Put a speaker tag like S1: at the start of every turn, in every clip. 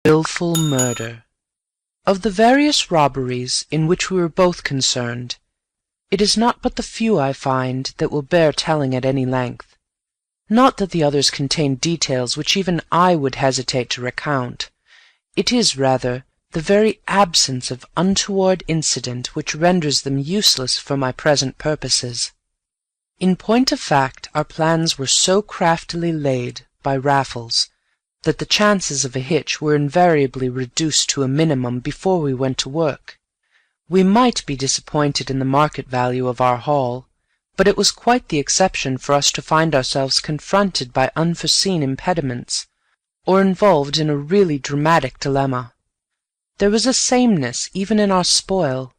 S1: Wilful murder. Of the various robberies in which we were both concerned, it is not but the few I find that will bear telling at any length. Not that the others contain details which even I would hesitate to recount. It is, rather, the very absence of untoward incident which renders them useless for my present purposes. In point of fact, our plans were so craftily laid by Raffles that the chances of a hitch were invariably reduced to a minimum before we went to work. We might be disappointed in the market value of our haul, but it was quite the exception for us to find ourselves confronted by unforeseen impediments, or involved in a really dramatic dilemma. There was a sameness even in our spoil,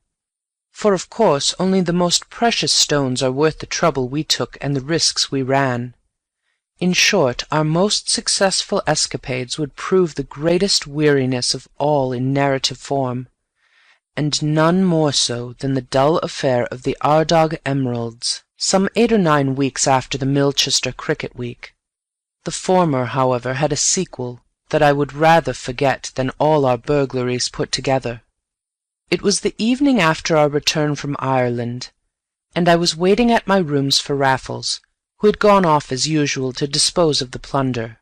S1: for of course only the most precious stones are worth the trouble we took and the risks we ran. In short, our most successful escapades would prove the greatest weariness of all in narrative form, and none more so than the dull affair of the Ardagh emeralds, some 8 or 9 weeks after the Milchester cricket week. The former, however, had a sequel that I would rather forget than all our burglaries put together. It was the evening after our return from Ireland, and I was waiting at my rooms for Raffles, who had gone off as usual to dispose of the plunder.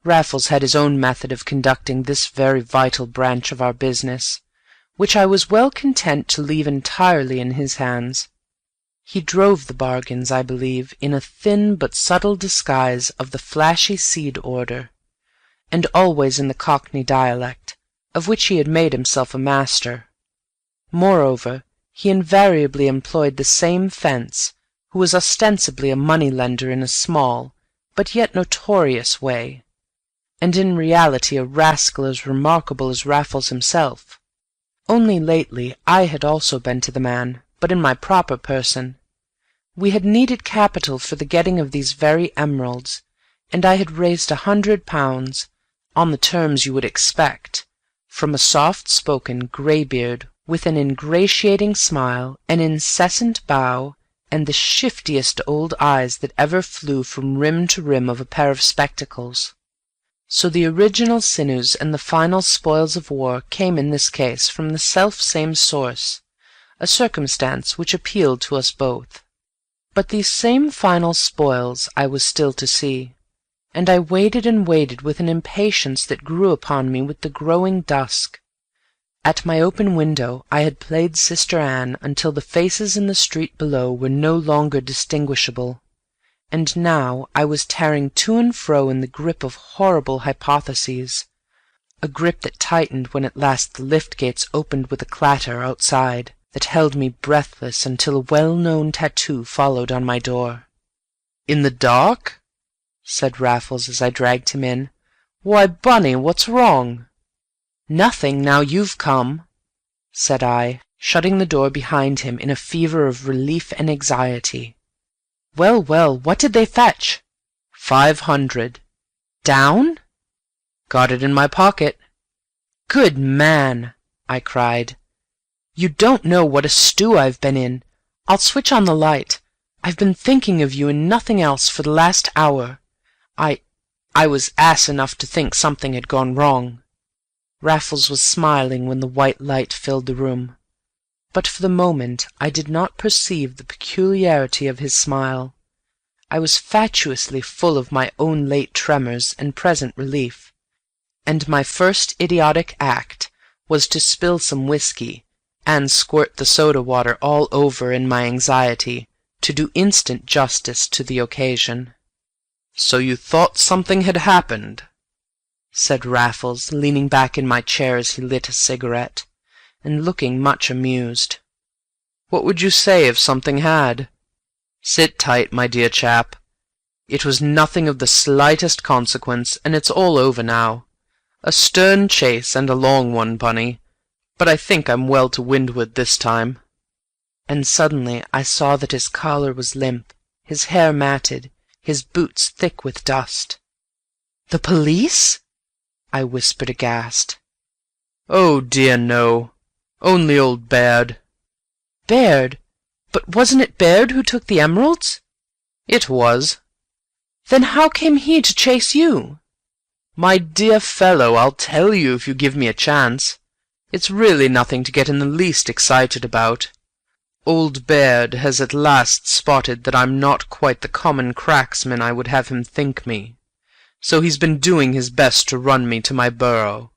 S1: Raffles had his own method of conducting this very vital branch of our business, which I was well content to leave entirely in his hands. He drove the bargains, I believe, in a thin but subtle disguise of the flashy seed order, and always in the Cockney dialect, of which he had made himself a master. Moreover, he invariably employed the same fence, who was ostensibly a money-lender in a small, but yet notorious way, and in reality a rascal as remarkable as Raffles himself. Only lately I had also been to the man, but in my proper person. We had needed capital for the getting of these very emeralds, and I had raised £100, on the terms you would expect, from a soft-spoken greybeard with an ingratiating smile, an incessant bow, and the shiftiest old eyes that ever flew from rim to rim of a pair of spectacles. So the original sinews and the final spoils of war came in this case from the self-same source, a circumstance which appealed to us both. But these same final spoils I was still to see, and I waited and waited with an impatience that grew upon me with the growing dusk. At my open window I had played Sister Anne until the faces in the street below were no longer distinguishable, and now I was tearing to and fro in the grip of horrible hypotheses, a grip that tightened when at last the lift-gates opened with a clatter outside, that held me breathless until a well-known tattoo followed on my door. "In the dark?" said Raffles as I dragged him in. "Why, Bunny, what's wrong?" "Nothing, now you've come," said I, shutting the door behind him in a fever of relief and anxiety. "Well, well, what did they fetch?" "500. "Down?" "Got it in my pocket." "Good man!" I cried. "You don't know what a stew I've been in. I'll switch on the light. I've been thinking of you and nothing else for the last hour. I was ass enough to think something had gone wrong." Raffles was smiling when the white light filled the room, but for the moment I did not perceive the peculiarity of his smile. I was fatuously full of my own late tremors and present relief, and my first idiotic act was to spill some whiskey and squirt the soda-water all over in my anxiety, to do instant justice to the occasion.
S2: "So you thought something had happened?"
S1: said Raffles, leaning back in my chair as he lit a cigarette, and looking much amused.
S2: "What would you say if something had? Sit tight, my dear chap. It was nothing of the slightest consequence, and it's all over now. A stern chase and a long one, Bunny, but I think I'm well to windward this time."
S1: And suddenly I saw that his collar was limp, his hair matted, his boots thick with dust. "The police?" I whispered aghast.
S2: "Oh, dear, no. Only old Baird."
S1: "Baird? But wasn't it Baird who took the emeralds?"
S2: "It was."
S1: "Then how came he to chase you?"
S2: "My dear fellow, I'll tell you if you give me a chance. It's really nothing to get in the least excited about. Old Baird has at last spotted that I'm not quite the common cracksman I would have him think me, so he's been doing his best to run me to my burrow."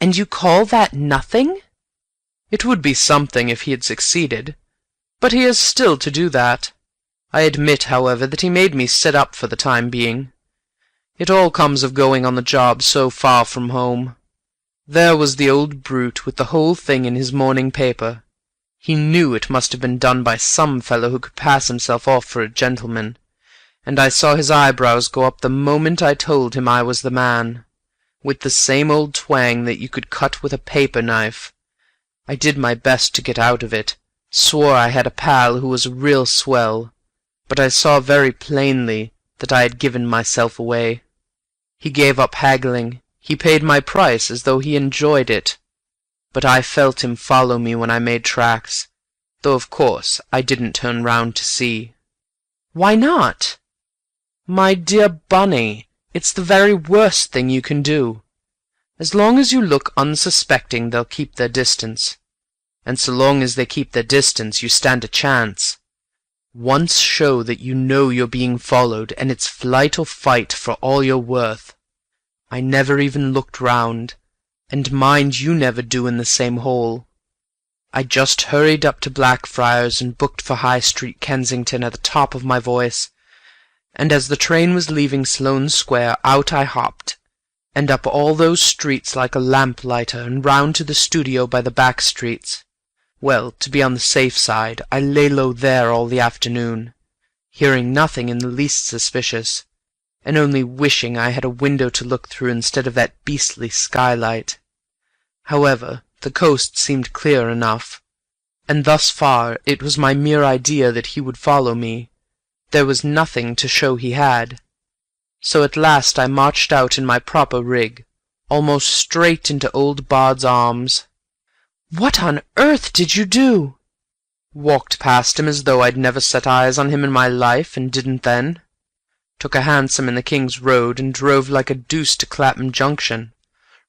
S1: "And you call that nothing?"
S2: "It would be something if he had succeeded, but he has still to do that. I admit, however, that he made me sit up for the time being. It all comes of going on the job so far from home. There was the old brute with the whole thing in his morning paper. He knew it must have been done by some fellow who could pass himself off for a gentleman, and I saw his eyebrows go up the moment I told him I was the man, with the same old twang that you could cut with a paper knife. I did my best to get out of it, swore I had a pal who was a real swell, but I saw very plainly that I had given myself away. He gave up haggling. He paid my price as though he enjoyed it, but I felt him follow me when I made tracks, though of course I didn't turn round to see."
S1: "Why not?"
S2: "My dear Bunny, it's the very worst thing you can do. As long as you look unsuspecting they'll keep their distance, and so long as they keep their distance you stand a chance. Once show that you know you're being followed, and it's flight or fight for all you're worth. I never even looked round, and mind you never do in the same hole. I just hurried up to Blackfriars and booked for High Street, Kensington, at the top of my voice, and as the train was leaving Sloane Square, out I hopped, and up all those streets like a lamplighter, and round to the studio by the back streets. Well, to be on the safe side, I lay low there all the afternoon, hearing nothing in the least suspicious, and only wishing I had a window to look through instead of that beastly skylight. However, the coast seemed clear enough, and thus far it was my mere idea that he would follow me. There was nothing to show he had. So at last I marched out in my proper rig, almost straight into old Bard's arms.
S1: "What on earth did you do?"
S2: "Walked past him as though I'd never set eyes on him in my life, and didn't then. Took a hansom in the King's Road and drove like a deuce to Clapham Junction.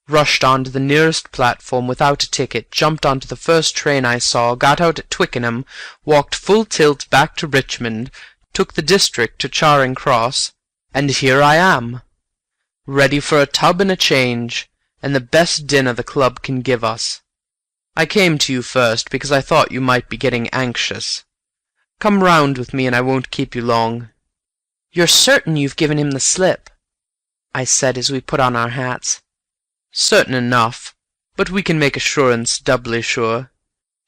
S2: Rushed on to the nearest platform without a ticket, jumped onto the first train I saw, got out at Twickenham, walked full tilt back to Richmond, took the district to Charing Cross, and here I am, ready for a tub and a change, and the best dinner the club can give us. I came to you first because I thought you might be getting anxious. Come round with me and I won't keep you long."
S1: "You're certain you've given him the slip?" I said as we put on our hats.
S2: "Certain enough, but we can make assurance doubly sure,"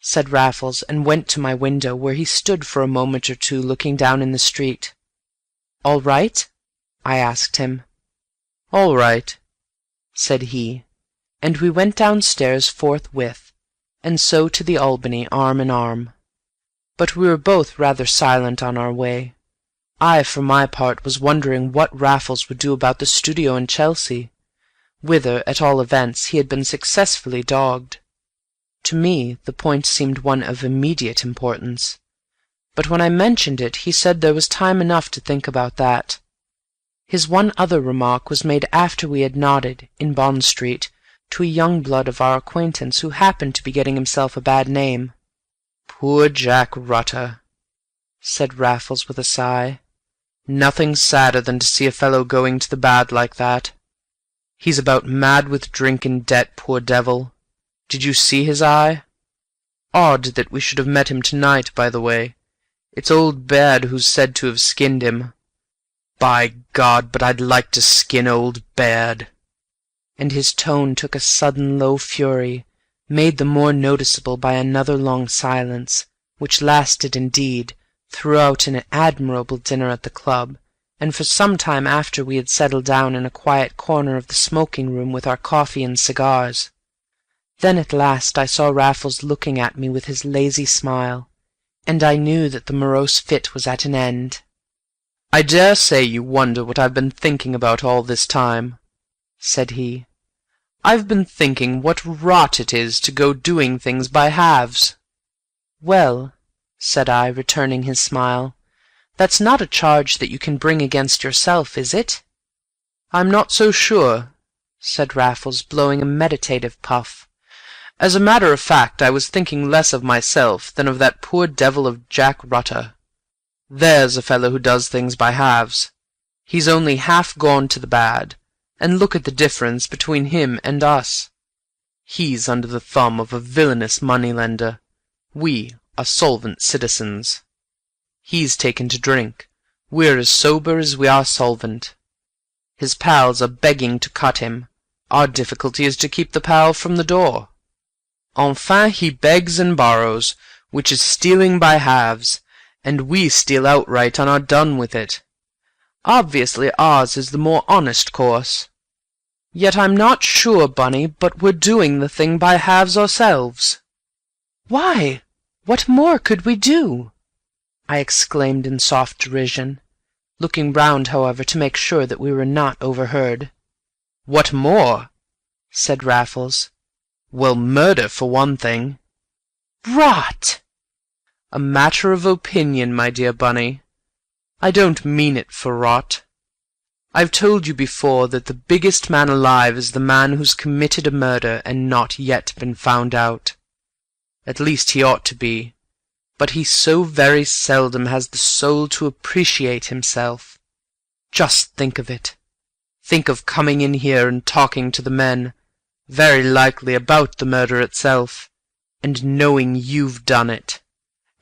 S1: said Raffles, and went to my window, where he stood for a moment or two looking down in the street. "All right?" I asked him.
S2: "All right,"
S1: said he, and we went downstairs forthwith, and so to the Albany arm in arm. But we were both rather silent on our way. I, for my part, was wondering what Raffles would do about the studio in Chelsea, whither, at all events, he had been successfully dogged. To me the point seemed one of immediate importance, but when I mentioned it he said there was time enough to think about that. His one other remark was made after we had nodded, in Bond Street, to a young blood of our acquaintance who happened to be getting himself a bad name.
S2: "Poor Jack Rutter,"
S1: said Raffles with a sigh.
S2: "Nothing sadder than to see a fellow going to the bad like that. He's about mad with drink and debt, poor devil. Did you see his eye? Odd that we should have met him tonight, by the way. It's old Baird who's said to have skinned him. By God, but I'd like to skin old Baird."
S1: And his tone took a sudden low fury, made the more noticeable by another long silence, which lasted, indeed, throughout an admirable dinner at the club, and for some time after we had settled down in a quiet corner of the smoking-room with our coffee and cigars. Then at last I saw Raffles looking at me with his lazy smile, and I knew that the morose fit was at an end.
S2: "I dare say you wonder what I've been thinking about all this time," said he. "I've been thinking what rot it is to go doing things by halves."
S1: "Well," said I, returning his smile, "that's not a charge that you can bring against yourself, is it?"
S2: "I'm not so sure,"
S1: said Raffles, blowing a meditative puff.
S2: "As a matter of fact, I was thinking less of myself than of that poor devil of Jack Rutter. There's a fellow who does things by halves. He's only half gone to the bad, and look at the difference between him and us. He's under the thumb of a villainous money-lender. We are solvent citizens. He's taken to drink. We're as sober as we are solvent. His pals are begging to cut him. Our difficulty is to keep the pal from the door. Enfin, he begs and borrows, which is stealing by halves, and we steal outright and are done with it. Obviously ours is the more honest course. Yet I'm not sure, Bunny, but we're doing the thing by halves ourselves."
S1: "Why, what more could we do?" I exclaimed in soft derision, looking round, however, to make sure that we were not overheard.
S2: "What more?" said Raffles. "Well, murder, for one thing."
S1: "Rot!"
S2: "A matter of opinion, my dear Bunny. I don't mean it for rot. I've told you before that the biggest man alive is the man who's committed a murder and not yet been found out. At least he ought to be, but he so very seldom has the soul to appreciate himself. Just think of it. Think of coming in here and talking to the men, very likely about the murder itself, and knowing you've done it,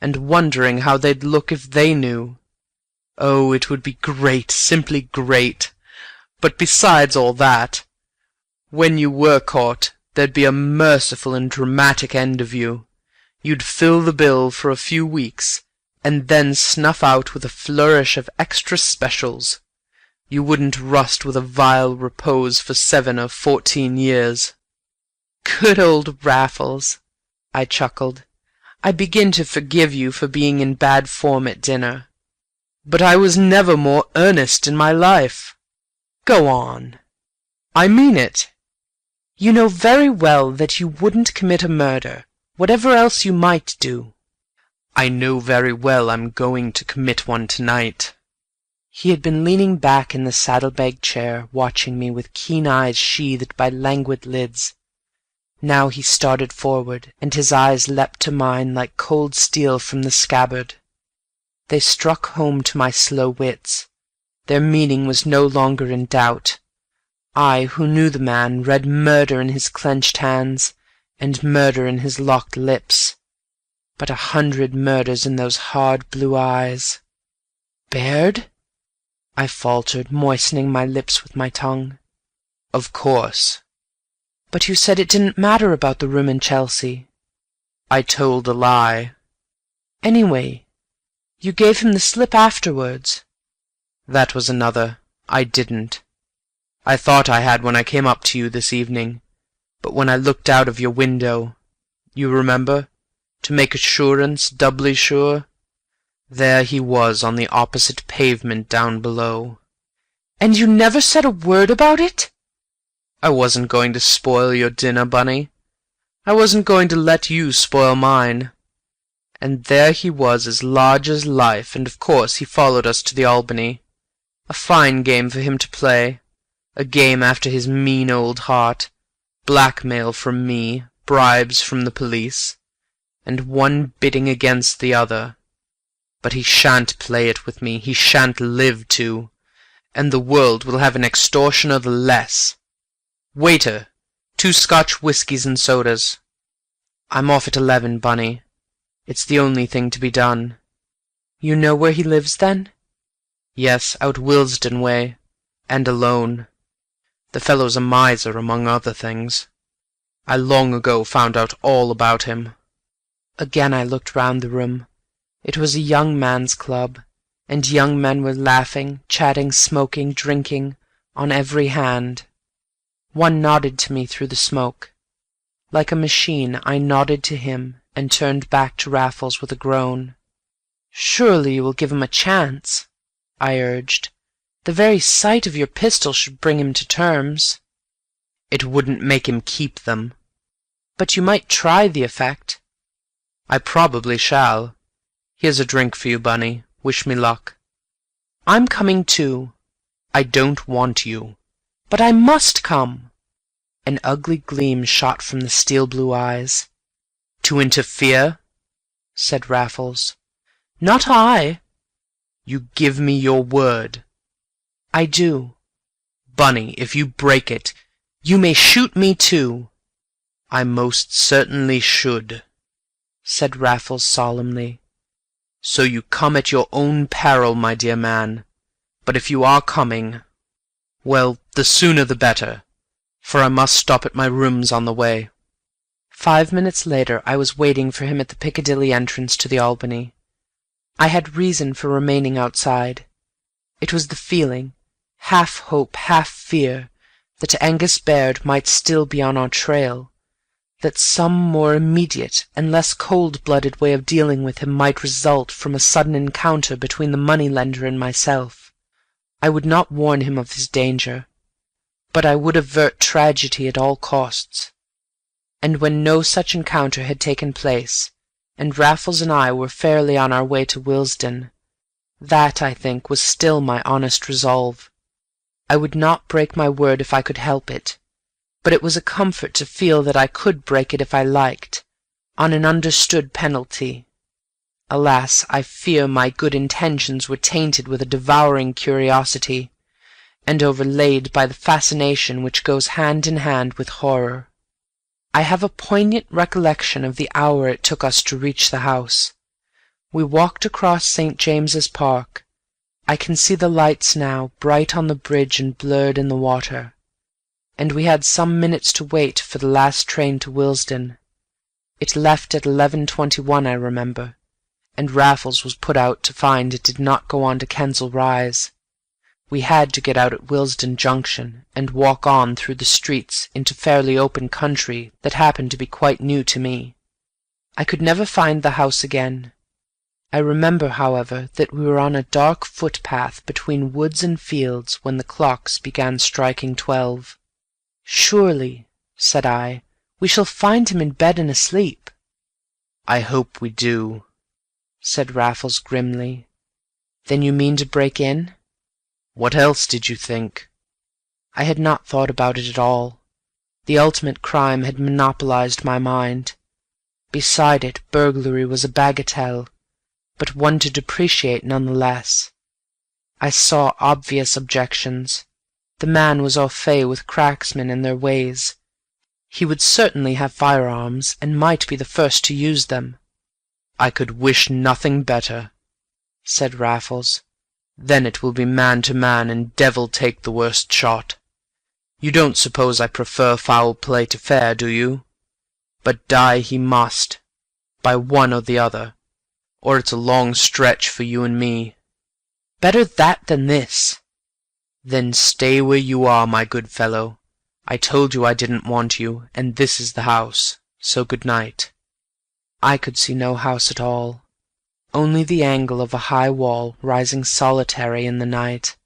S2: and wondering how they'd look if they knew. Oh, it would be great, simply great. But besides all that, when you were caught, there'd be a merciful and dramatic end of you. You'd fill the bill for a few weeks, and then snuff out with a flourish of extra specials. You wouldn't rust with a vile repose for 7 or 14 years.
S1: "Good old Raffles," I chuckled. "I begin to forgive you for being in bad form at dinner."
S2: "But I was never more earnest in my life."
S1: "Go on."
S2: "I mean it."
S1: "You know very well that you wouldn't commit a murder, whatever else you might do."
S2: "I know very well I'm going to commit one tonight."
S1: He had been leaning back in the saddlebag chair, watching me with keen eyes sheathed by languid lids. Now he started forward, and his eyes leapt to mine like cold steel from the scabbard. They struck home to my slow wits. Their meaning was no longer in doubt. I, who knew the man, read murder in his clenched hands, and murder in his locked lips, but 100 murders in those hard blue eyes. "Baird?" I faltered, moistening my lips with my tongue.
S2: "Of course."
S1: "But you said it didn't matter about the room in Chelsea."
S2: "I told a lie."
S1: "Anyway, you gave him the slip afterwards."
S2: "That was another. I didn't. I thought I had when I came up to you this evening, but when I looked out of your window, you remember, to make assurance doubly sure, there he was on the opposite pavement down below."
S1: "And you never said a word about it?"
S2: "I wasn't going to spoil your dinner, Bunny. I wasn't going to let you spoil mine. And there he was as large as life, and of course he followed us to the Albany. A fine game for him to play, a game after his mean old heart, blackmail from me, bribes from the police, and one bidding against the other. But he shan't play it with me, he shan't live to, and the world will have an extortioner the less. Waiter, 2 Scotch whiskies and sodas. I'm off at 11, Bunny. It's the only thing to be done."
S1: "You know where he lives, then?"
S2: "Yes, out Willesden way, and alone. The fellow's a miser, among other things. I long ago found out all about him."
S1: Again I looked round the room. It was a young man's club, and young men were laughing, chatting, smoking, drinking, on every hand. One nodded to me through the smoke. Like a machine, I nodded to him and turned back to Raffles with a groan. "Surely you will give him a chance," I urged. "The very sight of your pistol should bring him to terms."
S2: "It wouldn't make him keep them."
S1: "But you might try the effect."
S2: "I probably shall. Here's a drink for you, Bunny. Wish me luck."
S1: "I'm coming too."
S2: "I don't want you."
S1: "But I must come." An ugly gleam shot from the steel-blue eyes.
S2: "To interfere?"
S1: said Raffles. "Not I."
S2: "You give me your word?"
S1: "I do."
S2: "Bunny, if you break it—"
S1: "You may shoot me too."
S2: "I most certainly should,"
S1: said Raffles solemnly.
S2: "So you come at your own peril, my dear man. But if you are coming, well, the sooner the better, for I must stop at my rooms on the way."
S1: 5 minutes later I was waiting for him at the Piccadilly entrance to the Albany. I had reason for remaining outside. It was the feeling, half hope, half fear, that Angus Baird might still be on our trail, that some more immediate and less cold-blooded way of dealing with him might result from a sudden encounter between the money-lender and myself. I would not warn him of his danger, but I would avert tragedy at all costs. And when no such encounter had taken place, and Raffles and I were fairly on our way to Willesden, that, I think, was still my honest resolve. I would not break my word if I could help it, but it was a comfort to feel that I could break it if I liked, on an understood penalty. Alas, I fear my good intentions were tainted with a devouring curiosity, and overlaid by the fascination which goes hand in hand with horror. I have a poignant recollection of the hour it took us to reach the house. We walked across St. James's Park. I can see the lights now, bright on the bridge and blurred in the water. And we had some minutes to wait for the last train to Willesden. It left at 11:21, I remember, and Raffles was put out to find it did not go on to Kensal Rise. We had to get out at Willesden Junction and walk on through the streets into fairly open country that happened to be quite new to me. I could never find the house again. I remember, however, that we were on a dark footpath between woods and fields when the clocks began striking 12. "Surely," said I, "we shall find him in bed and asleep."
S2: "I hope we do,"
S1: said Raffles grimly. "Then you mean to break in?"
S2: "What else did you think?"
S1: I had not thought about it at all. The ultimate crime had monopolized my mind. Beside it, burglary was a bagatelle, but one to depreciate none the less. I saw obvious objections. The man was au fait with cracksmen and their ways. He would certainly have firearms, and might be the first to use them.
S2: "I could wish nothing better,"
S1: said Raffles.
S2: "Then it will be man to man, and devil take the worst shot. You don't suppose I prefer foul play to fair, do you? But die he must, by one or the other, or it's a long stretch for you and me."
S1: "Better that than this."
S2: "Then stay where you are, my good fellow. I told you I didn't want you, and this is the house, so good night."
S1: I could see no house at all, only the angle of a high wall rising solitary in the night,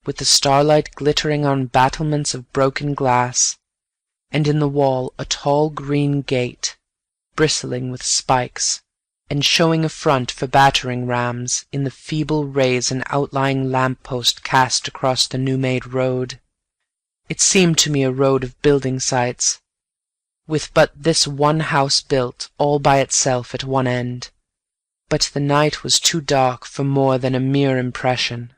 S1: with the starlight glittering on battlements of broken glass, and in the wall a tall green gate, bristling with spikes, and showing a front for battering-rams in the feeble rays an outlying lamp-post cast across the new-made road. It seemed to me a road of building sites, with but this one house built all by itself at one end. But the night was too dark for more than a mere impression.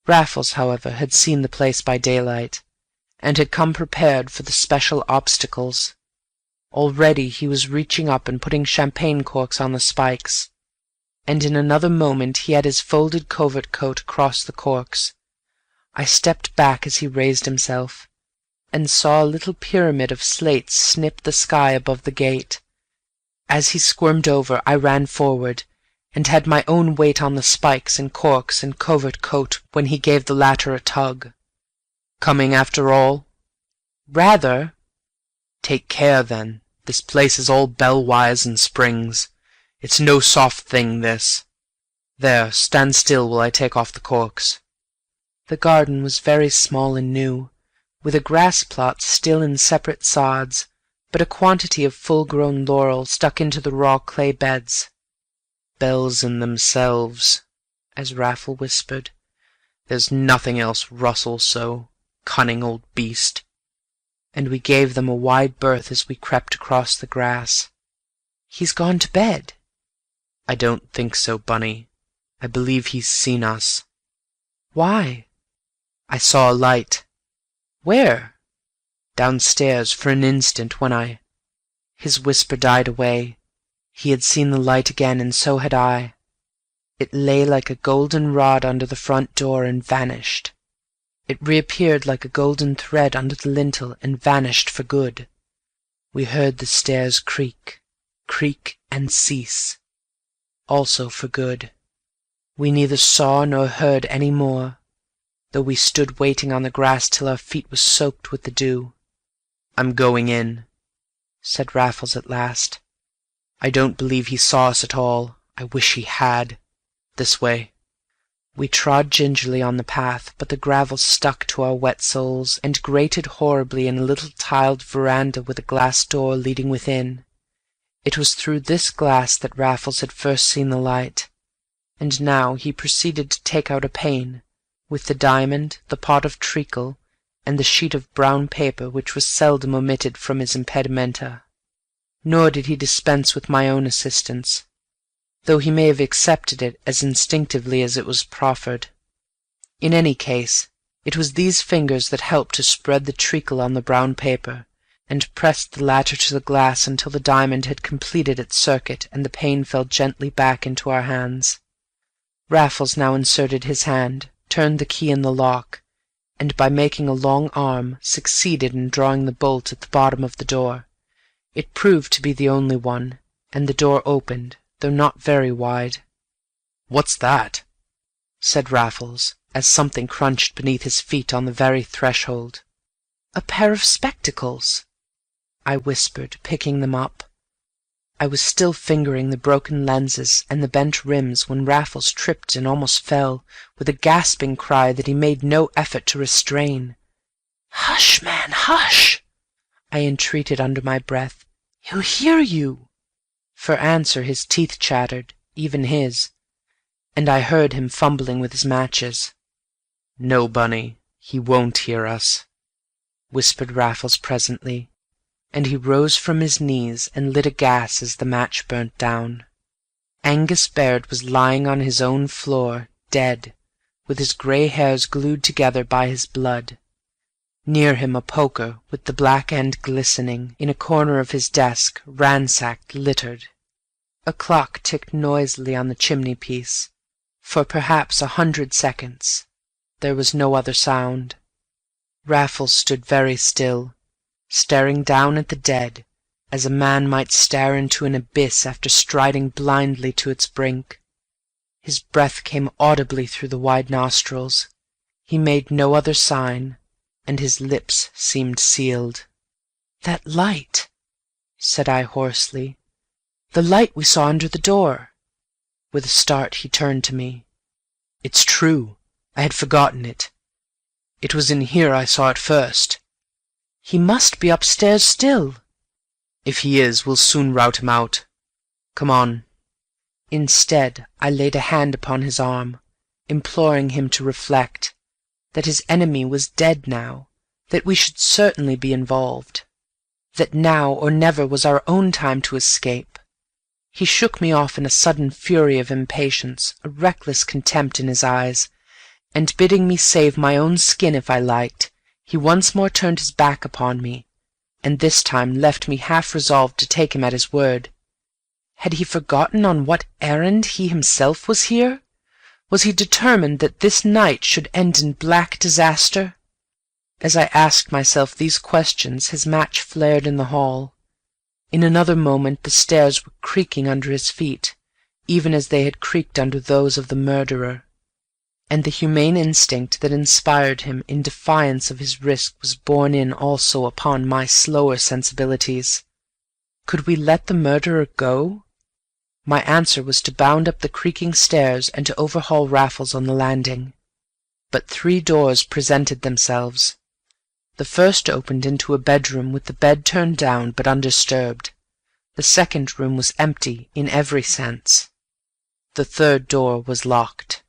S1: Raffles, however, had seen the place by daylight, and had come prepared for the special obstacles. Already he was reaching up and putting champagne corks on the spikes, and in another moment he had his folded covert coat across the corks. I stepped back as he raised himself, and saw a little pyramid of slates snip the sky above the gate. As he squirmed over, I ran forward, and had my own weight on the spikes and corks and covert coat when he gave the latter a tug.
S2: "Coming after all?"
S1: "Rather."
S2: "Take care, then. This place is all bell wires and springs. It's no soft thing, this. There, stand still while I take off the corks."
S1: The garden was very small and new, with a grass plot still in separate sods, but a quantity of full-grown laurel stuck into the raw clay beds.
S2: "Bells in themselves,"
S1: as Raffles whispered.
S2: "There's nothing else rustles so. Cunning old beast."
S1: and we gave them a wide berth as we crept across the grass. "He's gone to bed."
S2: "I don't think so, Bunny. I believe he's seen us."
S1: "Why?"
S2: "I saw a light."
S1: "Where?"
S2: "Downstairs for an instant when I—"
S1: His whisper died away. He had seen the light again, and so had I. It lay like a golden rod under the front door and vanished. It reappeared like a golden thread under the lintel and vanished for good. We heard the stairs creak, creak and cease, also for good. We neither saw nor heard any more, though we stood waiting on the grass till our feet were soaked with the dew.
S2: "I'm going in,"
S1: said Raffles at last.
S2: "I don't believe he saw us at all. I wish he had. This way."
S1: We trod gingerly on the path, but the gravel stuck to our wet soles and grated horribly in a little tiled veranda with a glass door leading within. It was through this glass that Raffles had first seen the light, and now he proceeded to take out a pane, with the diamond, the pot of treacle, and the sheet of brown paper which was seldom omitted from his impedimenta. Nor did he dispense with my own assistance, though he may have accepted it as instinctively as it was proffered. In any case, it was these fingers that helped to spread the treacle on the brown paper, and pressed the latter to the glass until the diamond had completed its circuit and the pane fell gently back into our hands. Raffles now inserted his hand, turned the key in the lock, and by making a long arm succeeded in drawing the bolt at the bottom of the door. It proved to be the only one, and the door opened, though not very wide.
S2: "What's that?"
S1: said Raffles, as something crunched beneath his feet on the very threshold. "A pair of spectacles," I whispered, picking them up. I was still fingering the broken lenses and the bent rims when Raffles tripped and almost fell, with a gasping cry that he made no effort to restrain. "Hush, man, hush!" I entreated under my breath. "He'll hear you." For answer his teeth chattered, even his, and I heard him fumbling with his matches.
S2: "No, Bunny, he won't hear us,"
S1: whispered Raffles presently, and he rose from his knees and lit a gas as the match burnt down. Angus Baird was lying on his own floor, dead, with his grey hairs glued together by his blood. Near him a poker, with the black end glistening, in a corner of his desk, ransacked, littered. A clock ticked noisily on the chimney-piece. For perhaps 100 seconds. There was no other sound. Raffles stood very still, staring down at the dead, as a man might stare into an abyss after striding blindly to its brink. His breath came audibly through the wide nostrils. He made no other sign, and his lips seemed sealed. "That light," said I hoarsely. "The light we saw under the door." With a start he turned to me.
S2: "It's true. I had forgotten it. It was in here I saw it first."
S1: "He must be upstairs still."
S2: "If he is, we'll soon rout him out. Come on."
S1: Instead, I laid a hand upon his arm, imploring him to reflect, that his enemy was dead now, that we should certainly be involved, that now or never was our own time to escape. He shook me off in a sudden fury of impatience, a reckless contempt in his eyes, and bidding me save my own skin if I liked, he once more turned his back upon me, and this time left me half resolved to take him at his word. Had he forgotten on what errand he himself was here? Was he determined that this night should end in black disaster? As I asked myself these questions, his match flared in the hall. In another moment the stairs were creaking under his feet, even as they had creaked under those of the murderer, and the humane instinct that inspired him in defiance of his risk was borne in also upon my slower sensibilities. Could we let the murderer go? My answer was to bound up the creaking stairs and to overhaul Raffles on the landing. But 3 doors presented themselves. The first opened into a bedroom with the bed turned down but undisturbed. The second room was empty in every sense. The third door was locked.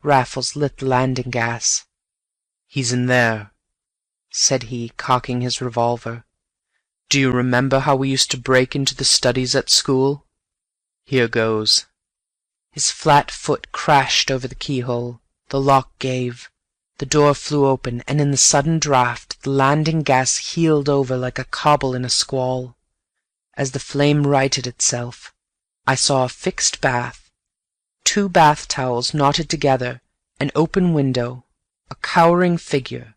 S1: Raffles lit the landing gas.
S2: "He's in there," said he, cocking his revolver. "Do you remember how we used to break into the studies at school? Here goes." His flat foot crashed over the keyhole. The lock gave. The door flew open, and in the sudden draught the landing gas heeled over like a cobble in a squall. As the flame righted itself, I saw a fixed bath, 2 bath towels knotted together, an open window, a cowering figure,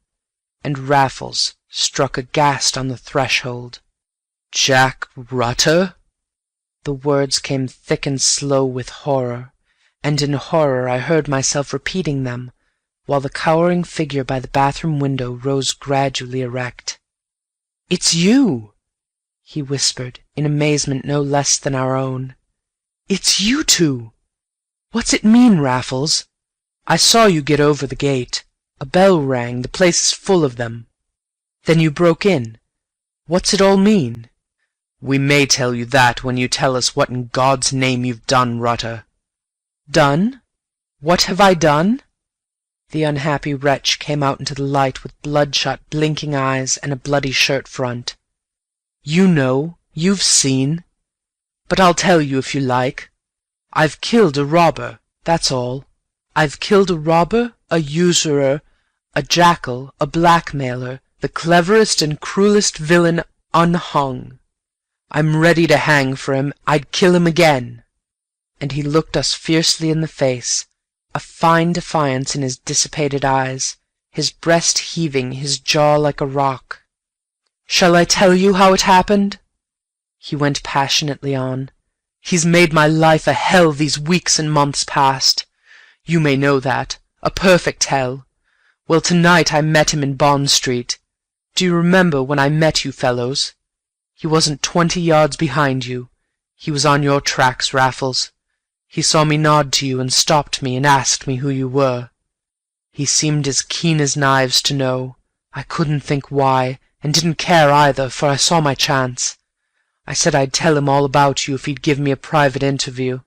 S2: and Raffles struck aghast on the threshold. "Jack Rutter?" The words came thick and slow with horror, and in horror I heard myself repeating them, while the cowering figure by the bathroom window rose gradually erect. "It's you!" he whispered, in amazement no less than our own. "It's you two! What's it mean, Raffles? I saw you get over the gate. A bell rang, the place is full of them. Then you broke in. What's it all mean?" "We may tell you that when you tell us what in God's name you've done, Rutter." "Done? What have I done?" The unhappy wretch came out into the light with bloodshot, blinking eyes and a bloody shirt front. "You know, you've seen. But I'll tell you if you like. I've killed a robber, that's all. I've killed a robber, a usurer, a jackal, a blackmailer, the cleverest and cruelest villain unhung. I'm ready to hang for him. I'd kill him again." And he looked us fiercely in the face, a fine defiance in his dissipated eyes, his breast heaving, his jaw like a rock. "Shall I tell you how it happened?" he went passionately on. "He's made my life a hell these weeks and months past. You may know that. A perfect hell. Well, tonight I met him in Bond Street. Do you remember when I met you fellows? He wasn't 20 yards behind you. He was on your tracks, Raffles. He saw me nod to you and stopped me and asked me who you were. He seemed as keen as knives to know. I couldn't think why, and didn't care either, for I saw my chance. I said I'd tell him all about you if he'd give me a private interview.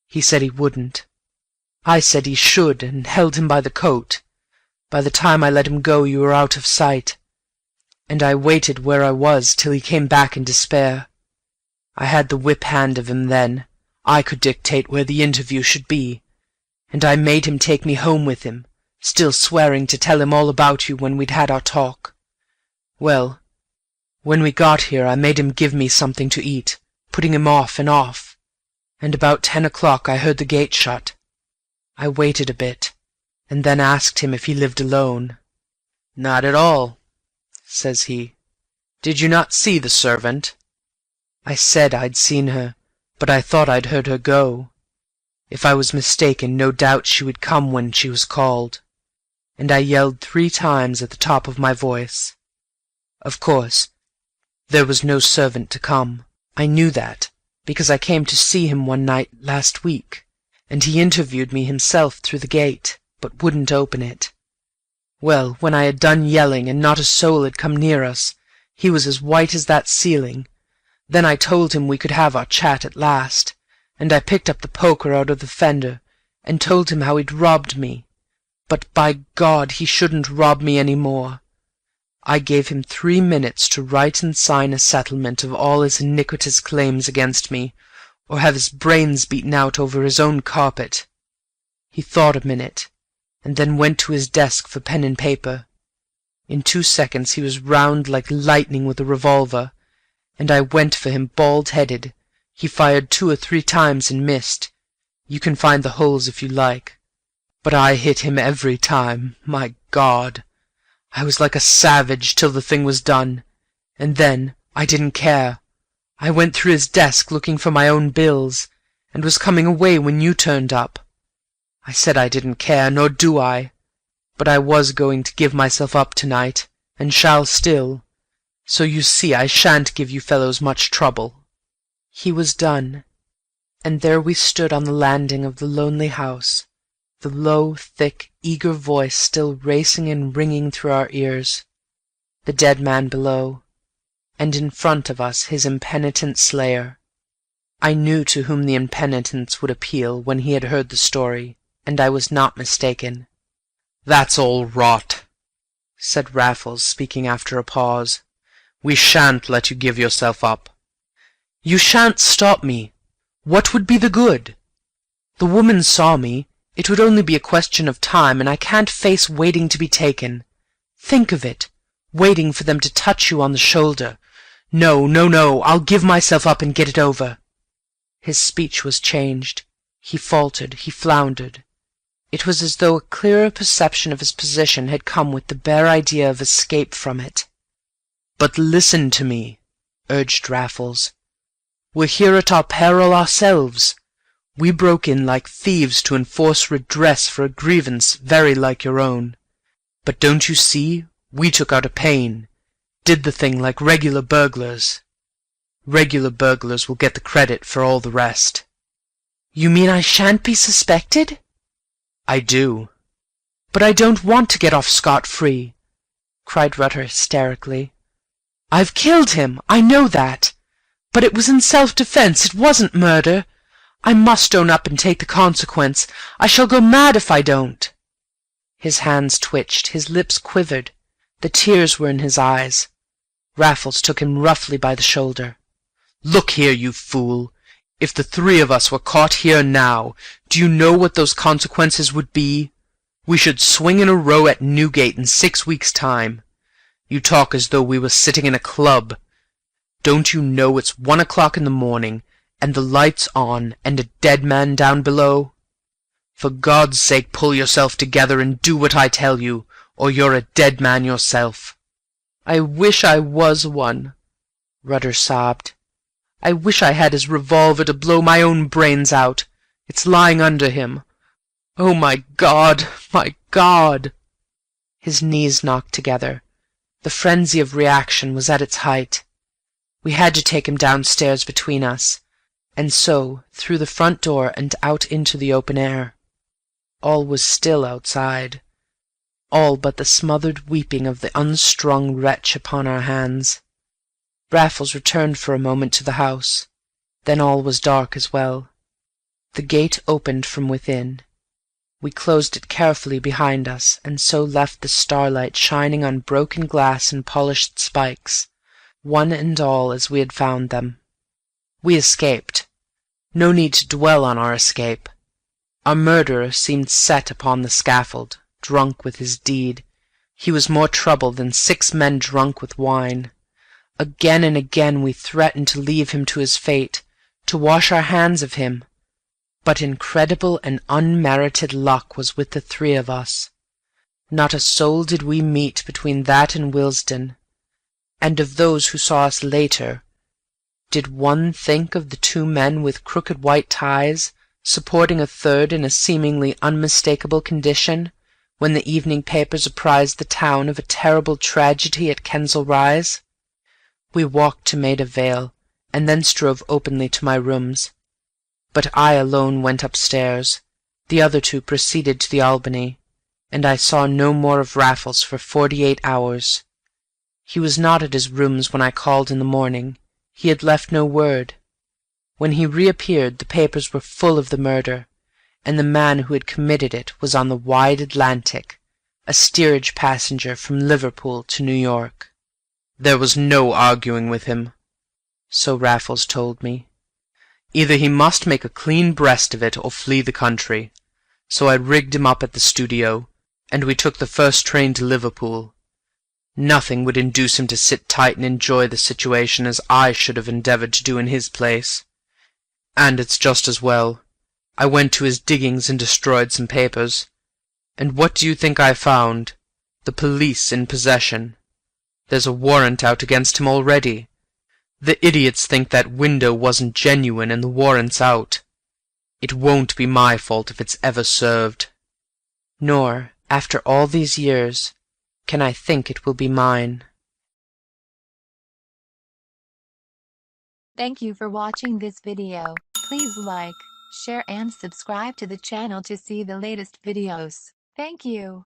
S2: He said he wouldn't. I said he should, and held him by the coat. By the time I let him go, you were out of sight, and I waited where I was till he came back in despair. I had the whip hand of him then. I could dictate where the interview should be, and I made him take me home with him, still swearing to tell him all about you when we'd had our talk. Well, when we got here I made him give me something to eat, putting him off, and about 10 o'clock I heard the gate shut. I waited a bit, and then asked him if he lived alone. "Not at all," says he. "Did you not see the servant?" I said I'd seen her, but I thought I'd heard her go. If I was mistaken, no doubt she would come when she was called, and I yelled 3 times at the top of my voice. Of course, there was no servant to come. I knew that, because I came to see him one night last week, and he interviewed me himself through the gate, but wouldn't open it. Well, when I had done yelling and not a soul had come near us, he was as white as that ceiling. Then I told him we could have our chat at last, and I picked up the poker out of the fender and told him how he'd robbed me. But by God, he shouldn't rob me any more. I gave him 3 minutes to write and sign a settlement of all his iniquitous claims against me, or have his brains beaten out over his own carpet. He thought a minute, and then went to his desk for pen and paper. In 2 seconds he was round like lightning with a revolver, and I went for him bald-headed. He fired 2 or 3 times and missed. You can find the holes if you like. But I hit him every time. My God! I was like a savage till the thing was done, and then I didn't care. I went through his desk looking for my own bills, and was coming away when you turned up. I said I didn't care, nor do I, but I was going to give myself up tonight, and shall still. So you see I shan't give you fellows much trouble." He was done, and there we stood on the landing of the lonely house, the low, thick, eager voice still racing and ringing through our ears, the dead man below, and in front of us his impenitent slayer. I knew to whom the impenitence would appeal when he had heard the story, and I was not mistaken. "That's all rot," said Raffles, speaking after a pause. "We shan't let you give yourself up. You shan't stop me. What would be the good? The woman saw me. It would only be a question of time, and I can't face waiting to be taken. Think of it, waiting for them to touch you on the shoulder. No, no, no, I'll give myself up and get it over." His speech was changed. He faltered, he floundered. It was as though a clearer perception of his position had come with the bare idea of escape from it. "But listen to me," urged Raffles. "We're here at our peril ourselves. We broke in like thieves to enforce redress for a grievance very like your own. But don't you see, we took out a pane, did the thing like regular burglars. Regular burglars will get the credit for all the rest."
S1: "You mean I shan't be suspected?"
S2: "I do."
S1: "But I don't want to get off scot-free," cried Rutter hysterically. "I've killed him, I know that. But it was in self-defense, it wasn't murder. I must own up and take the consequence. I shall go mad if I don't." His hands twitched, his lips quivered, the tears were in his eyes. Raffles took him roughly by the shoulder.
S2: "Look here, you fool. If the three of us were caught here now, do you know what those consequences would be? We should swing in a row at Newgate in 6 weeks' time. You talk as though we were sitting in a club. Don't you know it's 1 o'clock in the morning, and the lights on, and a dead man down below? For God's sake, pull yourself together and do what I tell you, or you're a dead man yourself."
S1: "I wish I was one," Rutter sobbed. "I wish I had his revolver to blow my own brains out. It's lying under him. Oh, my God, my God!" His knees knocked together. The frenzy of reaction was at its height. We had to take him downstairs between us, and so through the front door and out into the open air. All was still outside, all but the smothered weeping of the unstrung wretch upon our hands. Raffles returned for a moment to the house. Then all was dark as well. The gate opened from within. We closed it carefully behind us, and so left the starlight shining on broken glass and polished spikes, one and all as we had found them. We escaped. No need to dwell on our escape. Our murderer seemed set upon the scaffold, drunk with his deed. He was more trouble than 6 men drunk with wine. Again and again we threatened to leave him to his fate, to wash our hands of him. But incredible and unmerited luck was with the 3 of us. Not a soul did we meet between that and Willesden, and of those who saw us later, did one think of the 2 men with crooked white ties, supporting a third in a seemingly unmistakable condition, when the evening papers apprised the town of a terrible tragedy at Kensal Rise? We walked to Maida Vale, and thence drove openly to my rooms. But I alone went upstairs. The other 2 proceeded to the Albany, and I saw no more of Raffles for 48 hours. He was not at his rooms when I called in the morning. He had left no word. When he reappeared, the papers were full of the murder, and the man who had committed it was on the wide Atlantic, a steerage passenger from Liverpool to New York.
S2: There was no arguing with him,
S1: so Raffles told me.
S2: Either he must make a clean breast of it or flee the country. So I rigged him up at the studio, and we took the first train to Liverpool. Nothing would induce him to sit tight and enjoy the situation as I should have endeavoured to do in his place. And it's just as well. I went to his diggings and destroyed some papers. And what do you think I found? The police in possession. There's a warrant out against him already. The idiots think that window wasn't genuine and the warrant's out. It won't be my fault if it's ever served.
S1: Nor, after all these years, can I think it will be mine.
S3: Thank you for watching this video. Please like, share and subscribe to the channel to see the latest videos. Thank you.